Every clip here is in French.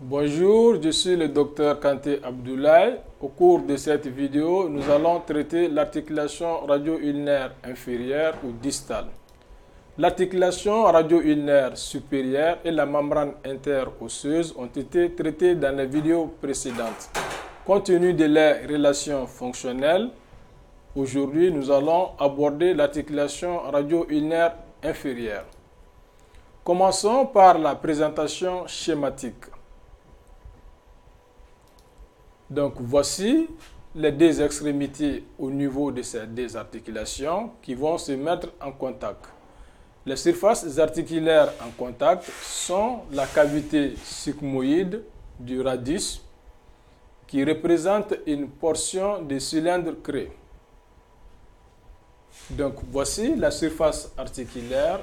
Bonjour, je suis le docteur Kanté Abdoulaye. Au cours de cette vidéo, nous allons traiter l'articulation radio-ulnaire inférieure ou distale. L'articulation radio-ulnaire supérieure et la membrane interosseuse ont été traitées dans les vidéos précédentes. Compte tenu de leurs relations fonctionnelles, aujourd'hui nous allons aborder l'articulation radio-ulnaire inférieure. Commençons par la présentation schématique. Donc voici les deux extrémités au niveau de ces deux articulations qui vont se mettre en contact. Les surfaces articulaires en contact sont la cavité sigmoïde du radius qui représente une portion de cylindre creux. Donc voici la surface articulaire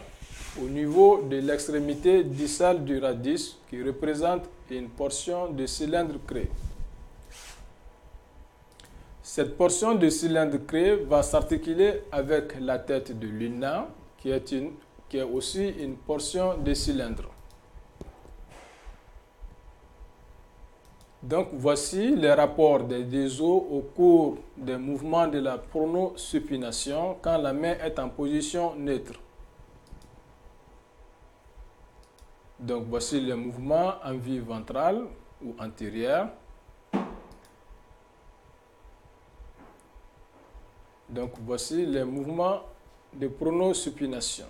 au niveau de l'extrémité distale du radius qui représente une portion de cylindre creux. Cette portion de cylindre creux va s'articuler avec la tête de l'ulna, qui est aussi une portion de cylindre. Donc voici les rapports des deux os au cours des mouvements de la pronosupination quand la main est en position neutre. Donc voici les mouvements en vue ventrale ou antérieure. Donc voici les mouvements de pronosupination.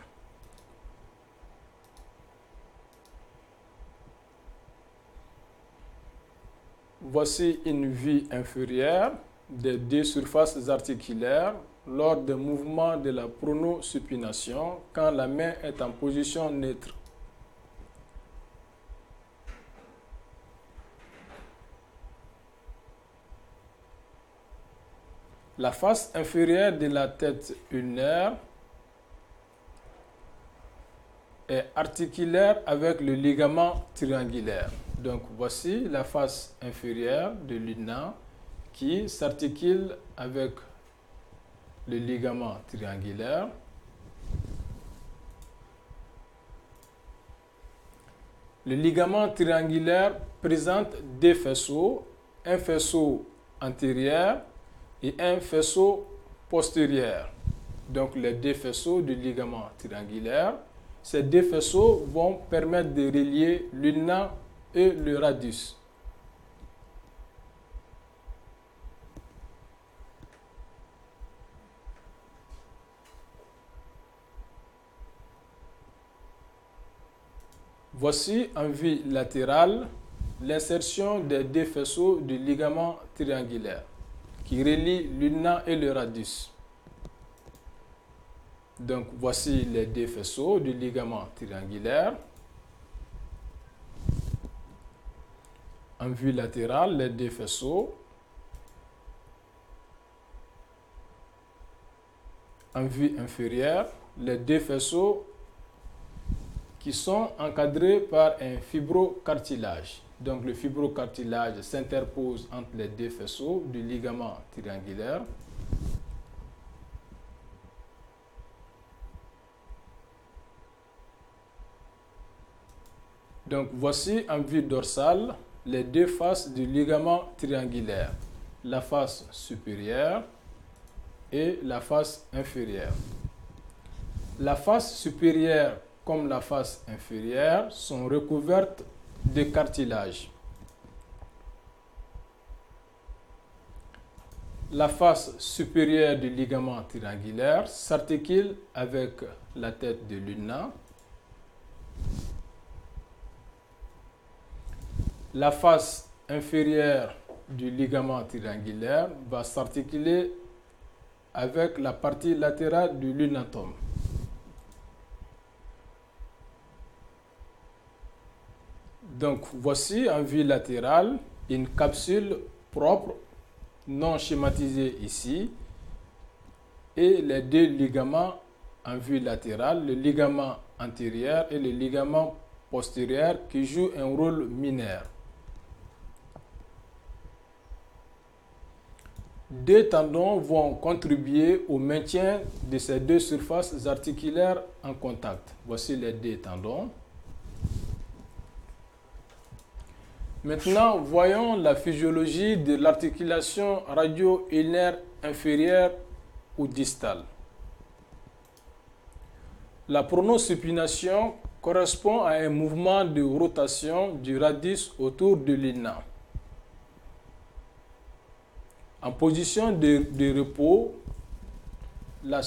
Voici une vue inférieure des deux surfaces articulaires lors des mouvements de la pronosupination quand la main est en position neutre. La face inférieure de la tête ulnaire est articulaire avec le ligament triangulaire. Donc voici la face inférieure de l'ulna qui s'articule avec le ligament triangulaire. Le ligament triangulaire présente deux faisceaux, un faisceau antérieur et un faisceau postérieur. Donc les deux faisceaux du ligament triangulaire. Ces deux faisceaux vont permettre de relier l'ulna et le radius. Voici en vue latérale l'insertion des deux faisceaux du ligament triangulaire qui relie l'ulna et le radius. Donc voici les deux faisceaux du ligament triangulaire. En vue latérale, les deux faisceaux. En vue inférieure, les deux faisceaux qui sont encadrés par un fibrocartilage. Donc le fibrocartilage s'interpose entre les deux faisceaux du ligament triangulaire. Donc voici en vue dorsale les deux faces du ligament triangulaire, la face supérieure et la face inférieure. La face supérieure comme la face inférieure sont recouvertes de cartilage. La face supérieure du ligament triangulaire s'articule avec la tête de l'ulna. La face inférieure du ligament triangulaire va s'articuler avec la partie latérale du lunatome. Donc voici en vue latérale une capsule propre, non schématisée ici, et les deux ligaments en vue latérale, le ligament antérieur et le ligament postérieur qui jouent un rôle mineur. Deux tendons vont contribuer au maintien de ces deux surfaces articulaires en contact. Voici les deux tendons. Maintenant, voyons la physiologie de l'articulation radio-ulnaire inférieure ou distale. La pronosupination correspond à un mouvement de rotation du radius autour de l'ulna. En position de repos, la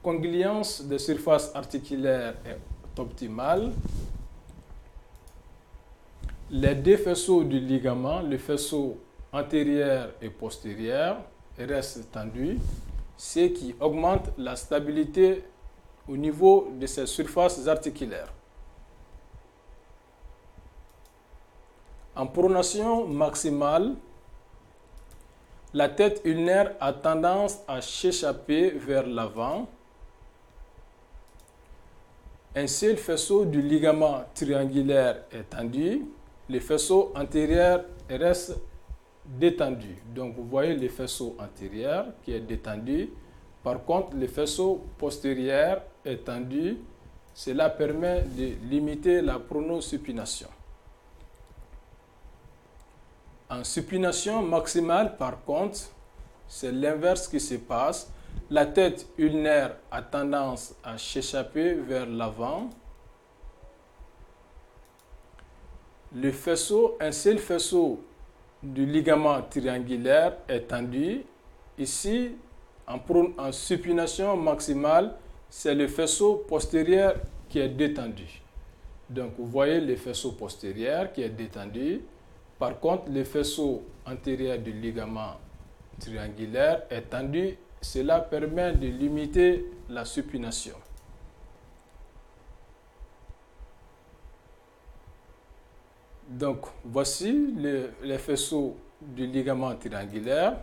congruence des surfaces articulaires est optimale. Les deux faisceaux du ligament, le faisceau antérieur et postérieur, restent tendus, ce qui augmente la stabilité au niveau de ces surfaces articulaires. En pronation maximale, la tête ulnaire a tendance à s'échapper vers l'avant. Un seul faisceau du ligament triangulaire est tendu. Le faisceau antérieur reste détendu. Donc vous voyez le faisceau antérieur qui est détendu. Par contre, le faisceau postérieur est tendu. Cela permet de limiter la pronosupination. En supination maximale, par contre, c'est l'inverse qui se passe. La tête ulnaire a tendance à s'échapper vers l'avant. Un seul faisceau du ligament triangulaire est tendu. Ici, en supination maximale, c'est le faisceau postérieur qui est détendu. Donc, vous voyez le faisceau postérieur qui est détendu. Par contre, le faisceau antérieur du ligament triangulaire est tendu. Cela permet de limiter la supination. Donc, voici les faisceaux du ligament triangulaire.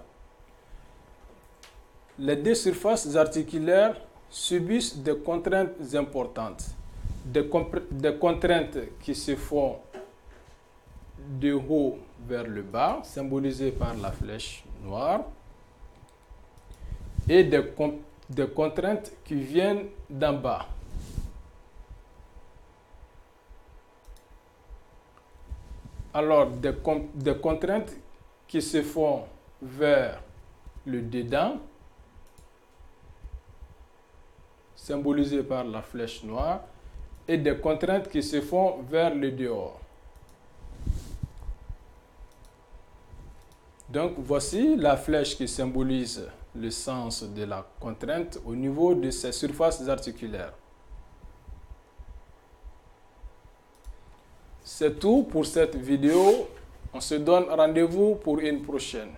Les deux surfaces articulaires subissent des contraintes importantes. Des contraintes qui se font de haut vers le bas, symbolisées par la flèche noire, et des contraintes qui viennent d'en bas. Alors, des contraintes qui se font vers le dedans, symbolisées par la flèche noire, et des contraintes qui se font vers le dehors. Donc, voici la flèche qui symbolise le sens de la contrainte au niveau de ces surfaces articulaires. C'est tout pour cette vidéo. On se donne rendez-vous pour une prochaine.